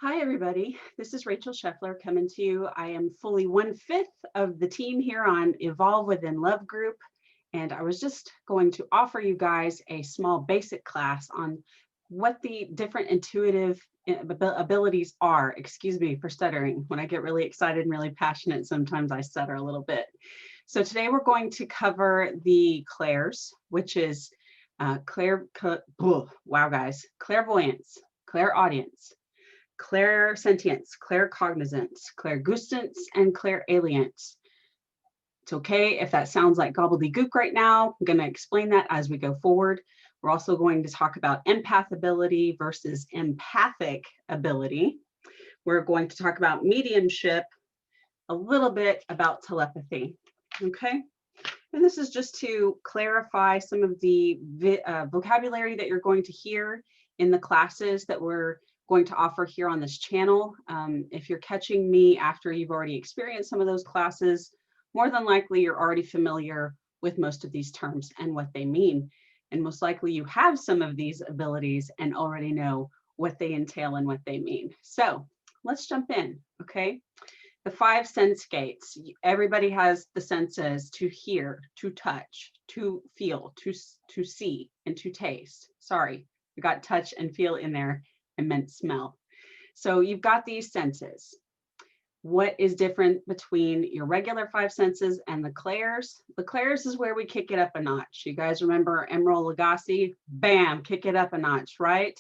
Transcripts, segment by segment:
Hi, everybody. This is Rachel Sheffler coming to you. I am fully 1/5 of the team here on Evolve Within Love group. And I was just going to offer you guys a small basic class on what the different intuitive abilities are. Excuse me for stuttering. When I get really excited and really passionate, sometimes I stutter a little bit. So today we're going to cover the clairs, which is wow, guys, clairvoyance, clairaudience, clairsentience, claircognizance, clairgustance, and clairalience. It's okay if that sounds like gobbledygook right now. I'm going to explain that as we go forward. We're also going to talk about empath ability versus empathic ability. We're going to talk about mediumship, a little bit about telepathy. Okay. And this is just to clarify some of the vocabulary that you're going to hear in the classes that we're going to offer here on this channel. If you're catching me after you've already experienced some of those classes, more than likely you're already familiar with most of these terms and what they mean. And most likely you have some of these abilities and already know what they entail and what they mean. So let's jump in, okay? The 5 sense gates. Everybody has the senses to hear, to touch, to feel, to see, and to taste. Sorry, we got touch and feel in there. I meant smell. So you've got these senses. What is different between your regular 5 senses and the clairs? The clairs is where we kick it up a notch. You guys remember Emerald Lagasse? Bam, kick it up a notch, right?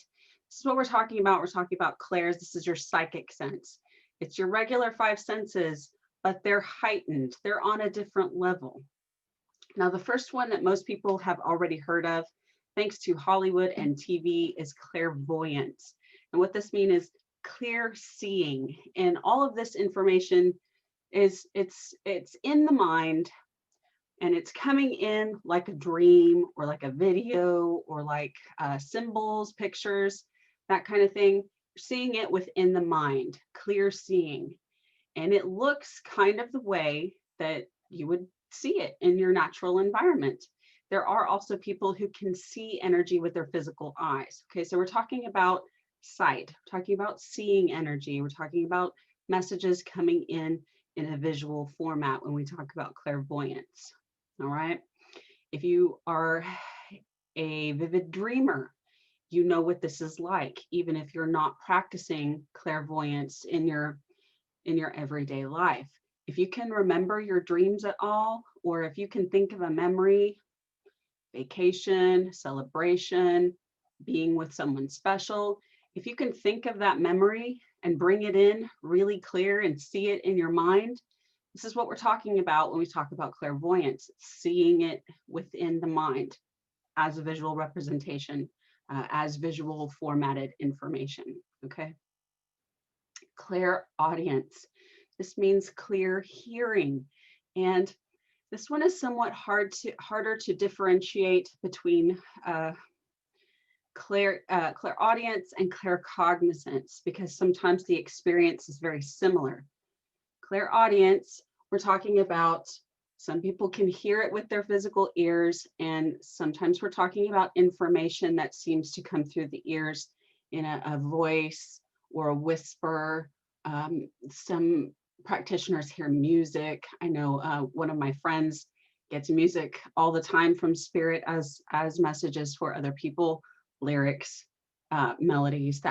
This is what we're talking about. We're talking about clairs. This is your psychic sense. It's your regular 5 senses, but they're heightened. They're on a different level. Now, the first one that most people have already heard of, thanks to Hollywood and TV, is clairvoyance. And what this means is clear seeing. And all of this information is it's in the mind, and it's coming in like a dream or like a video or like symbols, pictures, that kind of thing. Seeing it within the mind, clear seeing. And it looks kind of the way that you would see it in your natural environment. There are also people who can see energy with their physical eyes. Okay, so we're talking about sight, we're talking about seeing energy, we're talking about messages coming in a visual format when we talk about clairvoyance. All right. If you are a vivid dreamer, you know what this is like, even if you're not practicing clairvoyance in your everyday life. If you can remember your dreams at all, or if you can think of a memory, vacation, celebration, being with someone special, if you can think of that memory and bring it in really clear and see it in your mind, this is what we're talking about when we talk about clairvoyance, seeing it within the mind as a visual representation, as visual formatted information, okay? Clairaudience. This means clear hearing. And this one is somewhat harder to differentiate between clairaudience and claircognizance, because sometimes the experience is very similar. Clairaudience, we're talking about some people can hear it with their physical ears, and sometimes we're talking about information that seems to come through the ears in a voice or a whisper. Some practitioners hear music. I know one of my friends gets music all the time from spirit as messages for other people, lyrics, melodies,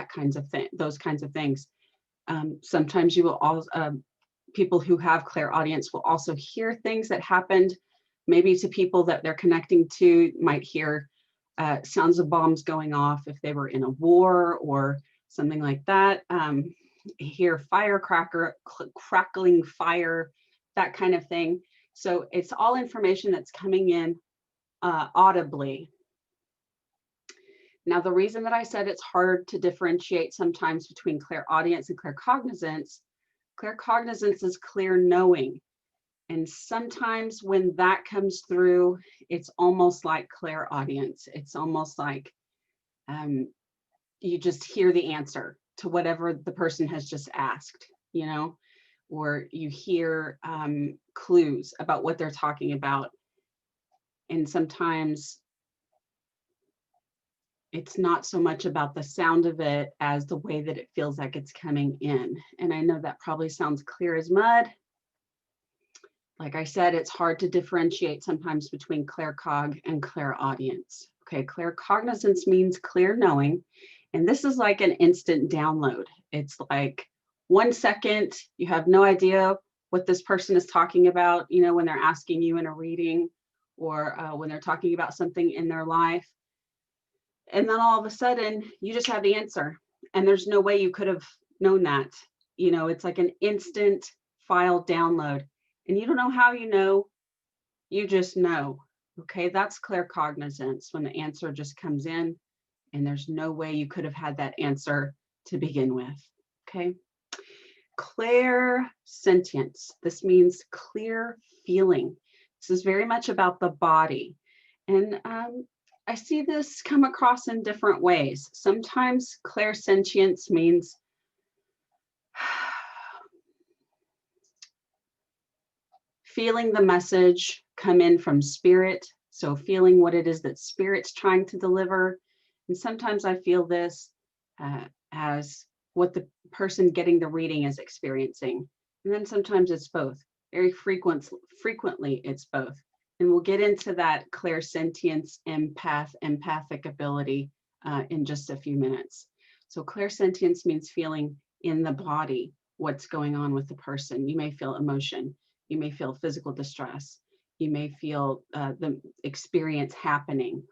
those kinds of things. Sometimes you will also people who have clairaudience will also hear things that happened maybe to people that they're connecting to, might hear sounds of bombs going off if they were in a war or something like that. Hear firecracker, crackling fire, that kind of thing. So it's all information that's coming in audibly. Now, the reason that I said it's hard to differentiate sometimes between clairaudience and claircognizance, claircognizance is clear knowing. And sometimes when that comes through, it's almost like clairaudience. It's almost like you just hear the answer to whatever the person has just asked, you know, or you hear clues about what they're talking about. And sometimes it's not so much about the sound of it as the way that it feels like it's coming in. And I know that probably sounds clear as mud. Like I said, it's hard to differentiate sometimes between claircog and clairaudience. Okay, claircognizance means clear knowing, and this is like an instant download. It's like 1 second, you have no idea what this person is talking about, you know, when they're asking you in a reading, or when they're talking about something in their life. And then all of a sudden, you just have the answer, and there's no way you could have known that. You know, it's like an instant file download, and you don't know how you know, you just know. Okay, that's claircognizance, when the answer just comes in and there's no way you could have had that answer to begin with. Okay, clairsentience. This means clear feeling. This is very much about the body. And I see this come across in different ways. Sometimes clairsentience means feeling the message come in from spirit. So feeling what it is that spirit's trying to deliver. And sometimes I feel this as what the person getting the reading is experiencing. And then sometimes it's both. Very frequently it's both. And we'll get into that clairsentience, empathic ability in just a few minutes. So clairsentience means feeling in the body what's going on with the person. You may feel emotion. You may feel physical distress. You may feel the experience happening.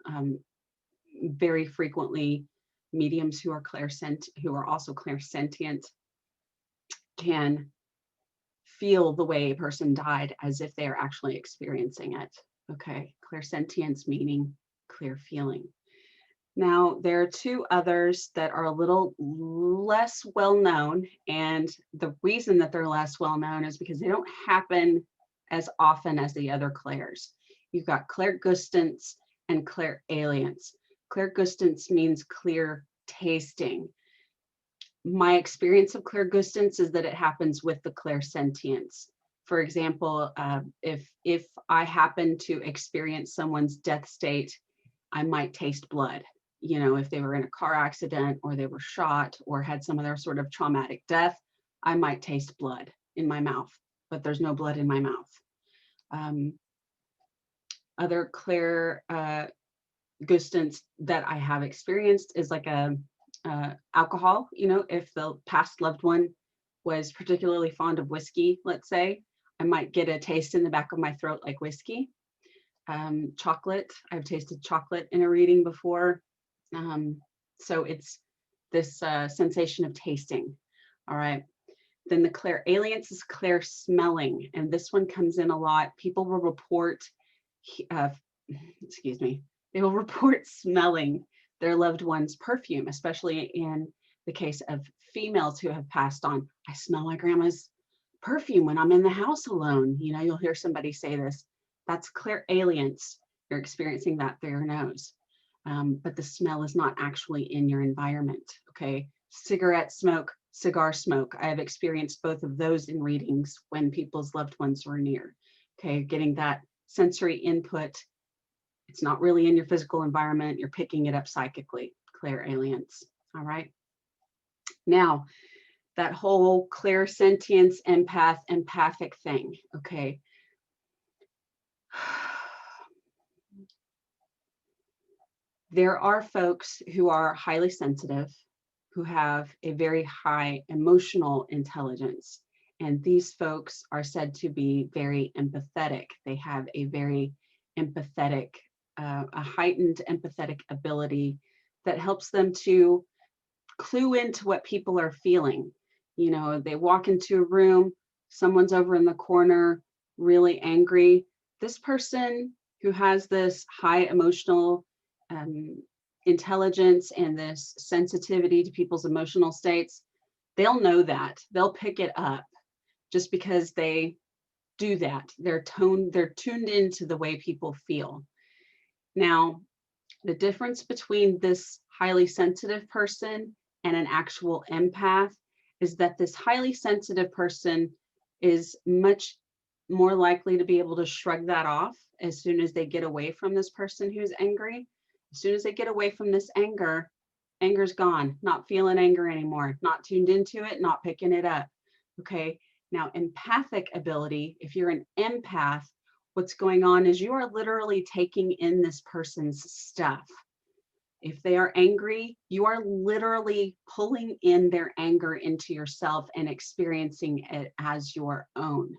Very frequently, mediums who are also clairsentient can feel the way a person died as if they are actually experiencing it. Okay, clairsentience meaning clear feeling. Now, there are two others that are a little less well known, and the reason that they're less well known is because they don't happen as often as the other clairs. You've got clairgustance and clairalience. Clairgustance means clear tasting. My experience of clairgustance is that it happens with the clairsentience. For example, if I happen to experience someone's death state, I might taste blood. You know, if they were in a car accident or they were shot or had some other sort of traumatic death, I might taste blood in my mouth, but there's no blood in my mouth. Other clairgustance that I have experienced is like alcohol. You know, if the past loved one was particularly fond of whiskey, let's say, I might get a taste in the back of my throat like whiskey. Chocolate, I've tasted chocolate in a reading before. So it's this sensation of tasting. All right. Then the clairalience is clair smelling, and this one comes in a lot. People will report, they will report smelling their loved one's perfume, especially in the case of females who have passed on. I smell my grandma's perfume when I'm in the house alone. You know, you'll hear somebody say this. That's clairalience. You're experiencing that through your nose. But the smell is not actually in your environment, okay? Cigarette smoke, cigar smoke. I have experienced both of those in readings when people's loved ones were near, okay? Getting that sensory input. It's not really in your physical environment. You're picking it up psychically, clairalience, all right? Now, that whole clairsentience, empathic thing, okay? There are folks who are highly sensitive, who have a very high emotional intelligence, and these folks are said to be very empathetic. They have a very empathetic, a heightened empathetic ability that helps them to clue into what people are feeling. You know, they walk into a room, someone's over in the corner, really angry. This person who has this high emotional intelligence and this sensitivity to people's emotional states, they'll know that. They'll pick it up just because they do that. They're tuned into the way people feel. Now, the difference between this highly sensitive person and an actual empath is that this highly sensitive person is much more likely to be able to shrug that off as soon as they get away from this person who's angry. As soon as they get away from this anger, anger's gone, not feeling anger anymore, not tuned into it, not picking it up. Okay. Now, empathic ability, if you're an empath, what's going on is you are literally taking in this person's stuff. If they are angry, you are literally pulling in their anger into yourself and experiencing it as your own.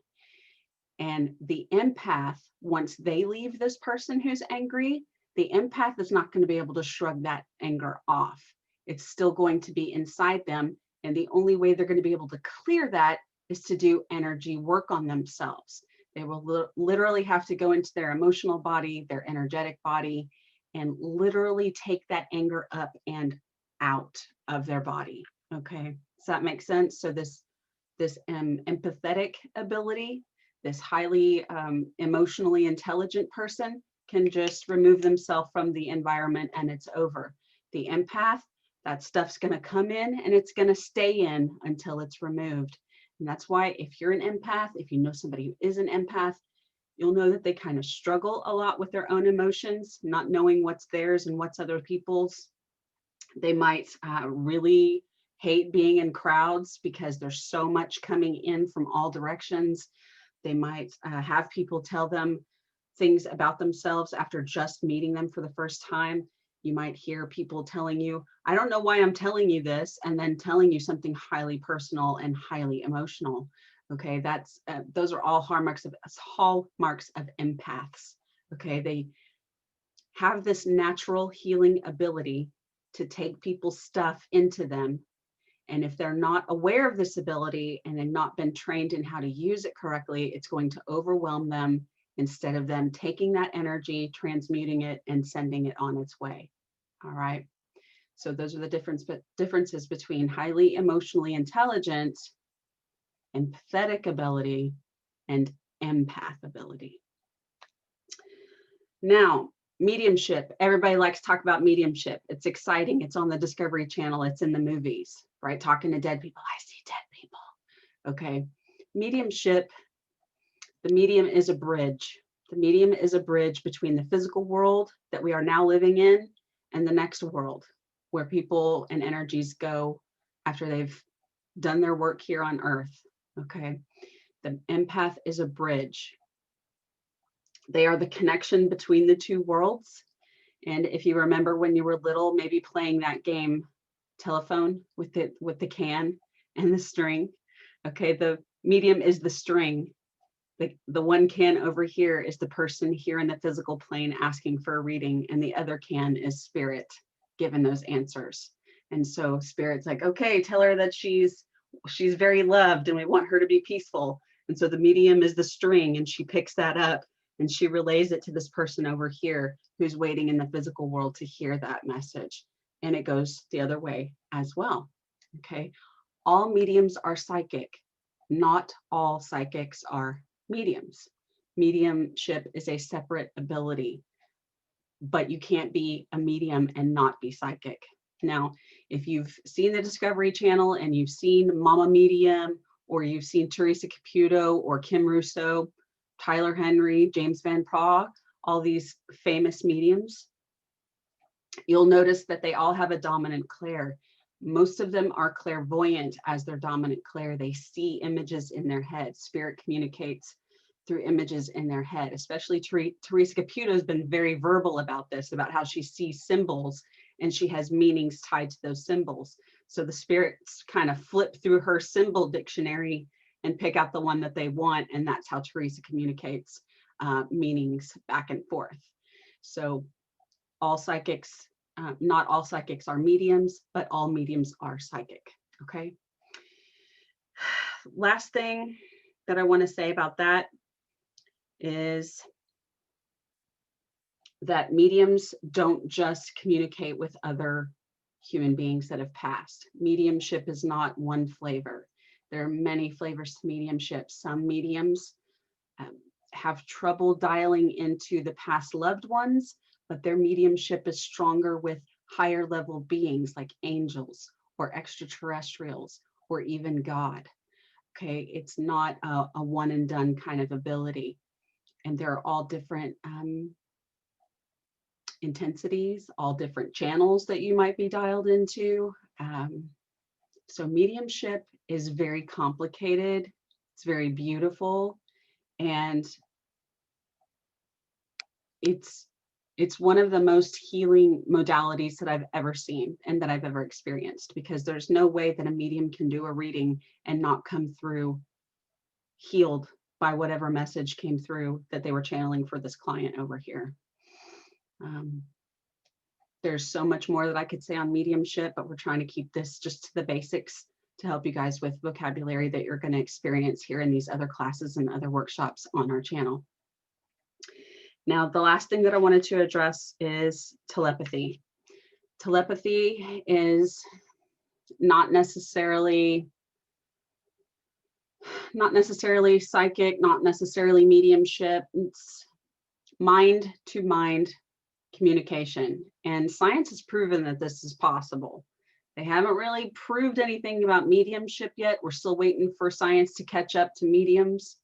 And the empath, once they leave this person who's angry, the empath is not going to be able to shrug that anger off. It's still going to be inside them. And the only way they're going to be able to clear that is to do energy work on themselves. They will literally have to go into their emotional body, their energetic body, and literally take that anger up and out of their body. Okay, does that make sense? So this empathetic ability, this highly emotionally intelligent person can just remove themselves from the environment and it's over. The empath, that stuff's going to come in and it's going to stay in until it's removed. And that's why if you're an empath, if you know somebody who is an empath, you'll know that they kind of struggle a lot with their own emotions, not knowing what's theirs and what's other people's. They might really hate being in crowds because there's so much coming in from all directions. They might have people tell them things about themselves after just meeting them for the first time. You might hear people telling you, I don't know why I'm telling you this, and then telling you something highly personal and highly emotional. Okay, that's those are all hallmarks of empaths. Okay, they have this natural healing ability to take people's stuff into them. And if they're not aware of this ability and they've not been trained in how to use it correctly, it's going to overwhelm them instead of them taking that energy, transmuting it, and sending it on its way. All right. So those are the differences between highly emotionally intelligent, empathetic ability, and empath ability. Now, mediumship. Everybody likes to talk about mediumship. It's exciting. It's on the Discovery Channel. It's in the movies, right? Talking to dead people. I see dead people. Okay. Mediumship. The medium is a bridge. The medium is a bridge between the physical world that we are now living in and the next world where people and energies go after they've done their work here on Earth. Okay. The empath is a bridge. They are the connection between the two worlds. And if you remember when you were little, maybe playing that game telephone with the can and the string. Okay, the medium is the string. The one can over here is the person here in the physical plane asking for a reading, and the other can is spirit giving those answers. And so spirit's like, okay, tell her that she's very loved and we want her to be peaceful. And so the medium is the string and she picks that up and she relays it to this person over here who's waiting in the physical world to hear that message. And it goes the other way as well. Okay. All mediums are psychic. Not all psychics are mediums. Mediumship is a separate ability, but you can't be a medium and not be psychic. Now, if you've seen the Discovery Channel and you've seen Mama Medium, or you've seen Teresa Caputo or Kim Russo, Tyler Henry, James Van Praagh, all these famous mediums, you'll notice that they all have a dominant clair. Most of them are clairvoyant as their dominant clair. They see images in their head. Spirit communicates through images in their head. Especially Teresa Caputo has been very verbal about this, about how she sees symbols and she has meanings tied to those symbols. So the spirits kind of flip through her symbol dictionary and pick out the one that they want. And that's how Teresa communicates meanings back and forth. So all psychics, not all psychics are mediums, but all mediums are psychic. Okay. Last thing that I want to say about that is that mediums don't just communicate with other human beings that have passed. Mediumship is not one flavor. There are many flavors to mediumship. Some mediums have trouble dialing into the past loved ones, but their mediumship is stronger with higher level beings like angels or extraterrestrials or even God. Okay, it's not a one and done kind of ability. And there are all different intensities, all different channels that you might be dialed into. So mediumship is very complicated. It's very beautiful, and it's one of the most healing modalities that I've ever seen and that I've ever experienced, because there's no way that a medium can do a reading and not come through healed by whatever message came through that they were channeling for this client over here. There's so much more that I could say on mediumship, but we're trying to keep this just to the basics to help you guys with vocabulary that you're going to experience here in these other classes and other workshops on our channel. Now, the last thing that I wanted to address is telepathy. Telepathy is not necessarily psychic, not necessarily mediumship. It's mind to mind communication, and science has proven that this is possible. They haven't really proved anything about mediumship yet. We're still waiting for science to catch up to mediums.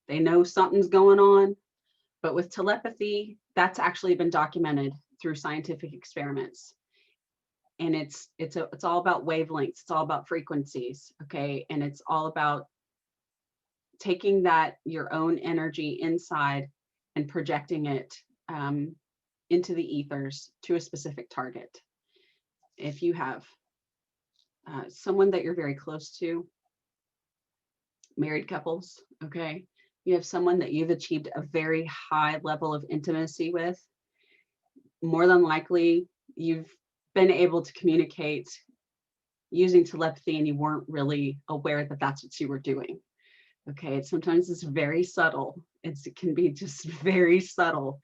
They know something's going on, but with telepathy, that's actually been documented through scientific experiments. And it's all about wavelengths. It's all about frequencies, okay? And it's all about taking that, your own energy inside, and projecting it into the ethers to a specific target. If you have someone that you're very close to, married couples, okay? You have someone that you've achieved a very high level of intimacy with, more than likely you've been able to communicate using telepathy and you weren't really aware that that's what you were doing. Okay, sometimes it's very subtle. It can be just very subtle.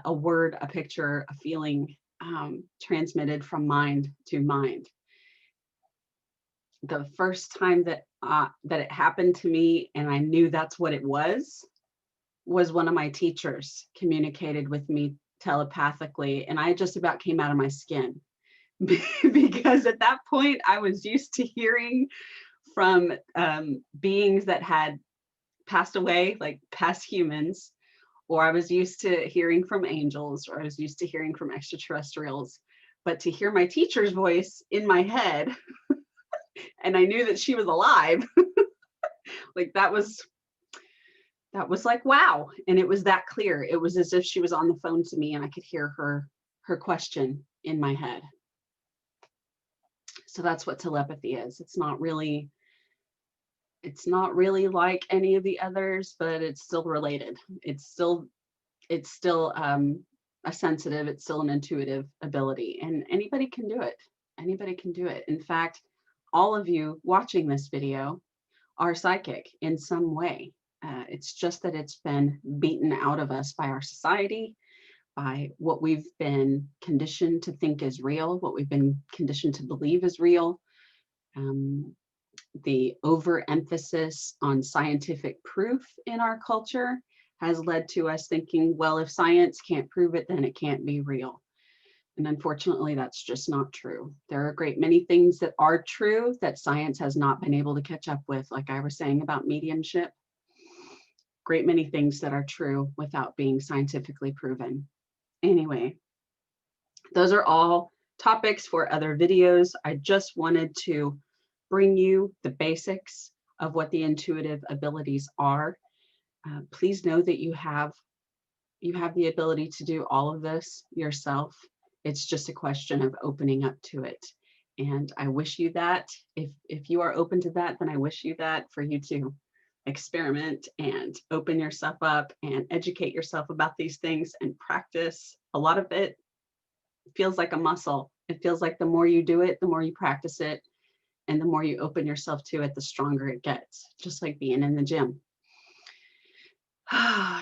A word, a picture, a feeling transmitted from mind to mind. The first time that it happened to me and I knew that's what it was one of my teachers communicated with me telepathically, and I just about came out of my skin because at that point I was used to hearing from beings that had passed away, like past humans, or I was used to hearing from angels, or I was used to hearing from extraterrestrials. But to hear my teacher's voice in my head and I knew that she was alive, like that was like, wow. And it was that clear. It was as if she was on the phone to me and I could hear her question in my head. So that's what telepathy is. It's not really like any of the others, but it's still related. It's still a sensitive, it's still an intuitive ability, and anybody can do it. Anybody can do it. In fact, all of you watching this video are psychic in some way. It's just that it's been beaten out of us by our society, by what we've been conditioned to think is real, what we've been conditioned to believe is real. The overemphasis on scientific proof in our culture has led to us thinking, well, if science can't prove it, then it can't be real. And unfortunately, that's just not true. There are a great many things that are true that science has not been able to catch up with, like I was saying about mediumship. Great many things that are true without being scientifically proven. Anyway, those are all topics for other videos. I just wanted to bring you the basics of what the intuitive abilities are. Please know that you have the ability to do all of this yourself. It's just a question of opening up to it. And I wish you that. If you are open to that, then I wish you that, for you to experiment and open yourself up and educate yourself about these things and practice. A lot of it feels like a muscle. It feels like the more you do it, the more you practice it, and the more you open yourself to it, the stronger it gets, just like being in the gym.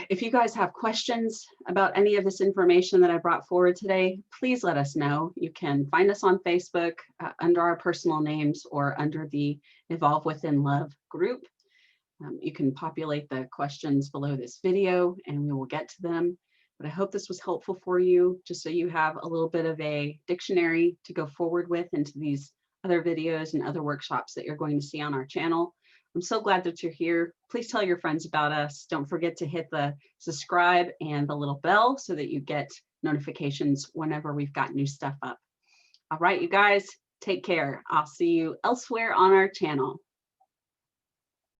If you guys have questions about any of this information that I brought forward today, please let us know. You can find us on Facebook under our personal names or under the Evolve Within Love group. You can populate the questions below this video and we will get to them. But I hope this was helpful for you, just so you have a little bit of a dictionary to go forward with into these other videos and other workshops that you're going to see on our channel. I'm so glad that you're here. Please tell your friends about us. Don't forget to hit the subscribe and the little bell so that you get notifications whenever we've got new stuff up. All right, you guys, take care. I'll see you elsewhere on our channel.